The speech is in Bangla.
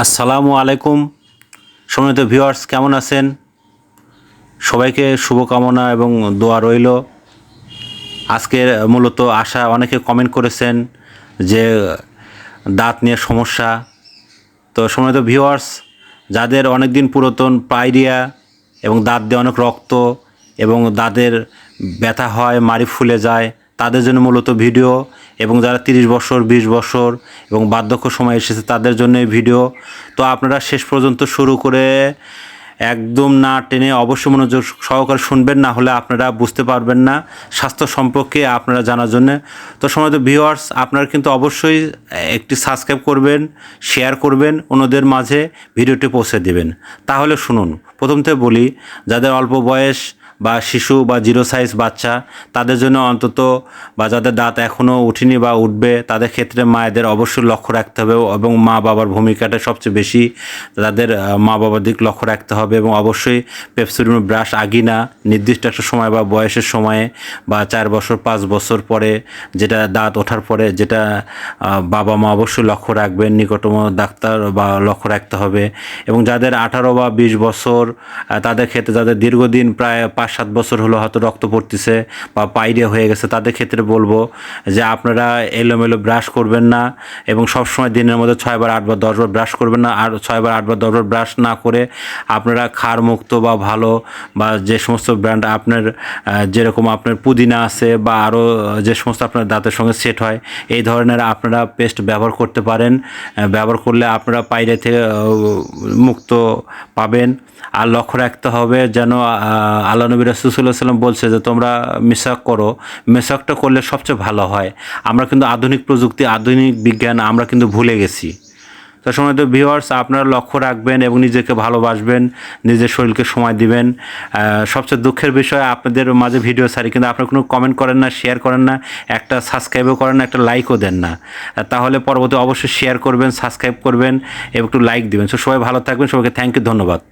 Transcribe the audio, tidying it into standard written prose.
আসসালামু আলাইকুম সম্মানিত ভিউয়ার্স, কেমন আছেন? সবাইকে শুভকামনা এবং দোয়া রইল। আজকের মূলত অনেকে কমেন্ট করেছেন যে দাঁত নিয়ে সমস্যা। তো সম্মানিত ভিউয়ার্স, যাদের অনেক দিন পুরাতন পাইরিয়া এবং দাঁত দিয়ে অনেক রক্ত এবং দাঁতের ব্যথা হয়, মাড়ি ফুলে যায়, তাদের জন্য মূলত ভিডিও। এবং যারা 30 বছর 20 বছর এবং বার্ধক্য সময় এসেছে তাদের জন্য এই ভিডিও। তো আপনারা শেষ পর্যন্ত শুরু করে একদম না টেনে অবশ্যই মনোযোগ সহকারে শুনবেন, না হলে আপনারা বুঝতে পারবেন না স্বাস্থ্য সম্পর্কে আপনারা জানার জন্য। তো সম্মানিত ভিউয়ার্স, আপনারা কিন্তু অবশ্যই একটি সাবস্ক্রাইব করবেন, শেয়ার করবেন, অন্যদের মাঝে ভিডিওটি পৌঁছে দেবেন। তাহলে শুনুন, প্রথম থেকে বলি, যাদের অল্প বয়স বা শিশু বা জিরো সাইজ বাচ্চা, তাদের জন্য অন্তত, বা যাদের দাঁত এখনও উঠেনি বা উঠবে, তাদের ক্ষেত্রে মায়েদের অবশ্যই লক্ষ্য রাখতে হবে এবং মা বাবার ভূমিকাটা সবচেয়ে বেশি। তাদের মা বাবার দিক লক্ষ্য রাখতে হবে এবং অবশ্যই পেপসোডিয়াম ব্রাশ আগিনা নির্দিষ্ট একটা সময় বা বয়সের সময়ে বা 4 বছর 5 বছর পরে, যেটা দাঁত ওঠার পরে, যেটা বাবা মা অবশ্যই লক্ষ্য রাখবেন, নিকটতম ডাক্তার বা লক্ষ্য রাখতে হবে। এবং যাদের 18 বা 20 বছর, তাদের ক্ষেত্রে যাদের দীর্ঘদিন প্রায় 5-7 বছর হলো হয়তো রক্ত পড়তেছে বা পাইরিয়া হয়ে গেছে, তাদের ক্ষেত্রে বলবো যে আপনারা এলোমেলো ব্রাশ করবেন না এবং সবসময় দিনের মধ্যে 6 বার 8 বার 10 বার ব্রাশ করবেন না। আর 6 বার 8 বার 10 বার ব্রাশ না করে আপনারা ক্ষার মুক্ত বা ভালো বা যে সমস্ত ব্র্যান্ড আপনার, যেরকম আপনার পুদিনা আছে বা আরও যে সমস্ত আপনার দাঁতের সঙ্গে সেট হয়, এই ধরনের আপনারা পেস্ট ব্যবহার করতে পারেন। ব্যবহার করলে আপনারা পাইরিয়া থেকে মুক্ত পাবেন। আর লক্ষ্য রাখতে হবে যেন আল্লাহ নবী রাসূল সাল্লাল্লাহু আলাইহি ওয়াসাল্লাম বলছে যে তোমরা মেসাক করো, মেসাকটা করলে সবচেয়ে ভালো হয়। আমরা কিন্তু আধুনিক প্রযুক্তি, আধুনিক বিজ্ঞান আমরা কিন্তু ভুলে গেছি। তো সম্মানিত ভিউয়ার্স, আপনারা লক্ষ্য রাখবেন এবং নিজেকে ভালোবাসবেন, নিজের শরীরকে সময় দিবেন। সবচেয়ে দুঃখের বিষয়, আপনাদের মাঝে ভিডিও ছাড়ি কিন্তু আপনারা কোনো কমেন্ট করেন না, শেয়ার করেন না, একটা সাবস্ক্রাইবও করেন না, একটা লাইকও দেন না। তাহলে পরবর্তী অবশ্যই শেয়ার করবেন, সাবস্ক্রাইব করবেন এবং একটু লাইক দিবেন। সো সবাই ভালো থাকবেন, সবাইকে থ্যাংক ইউ, ধন্যবাদ।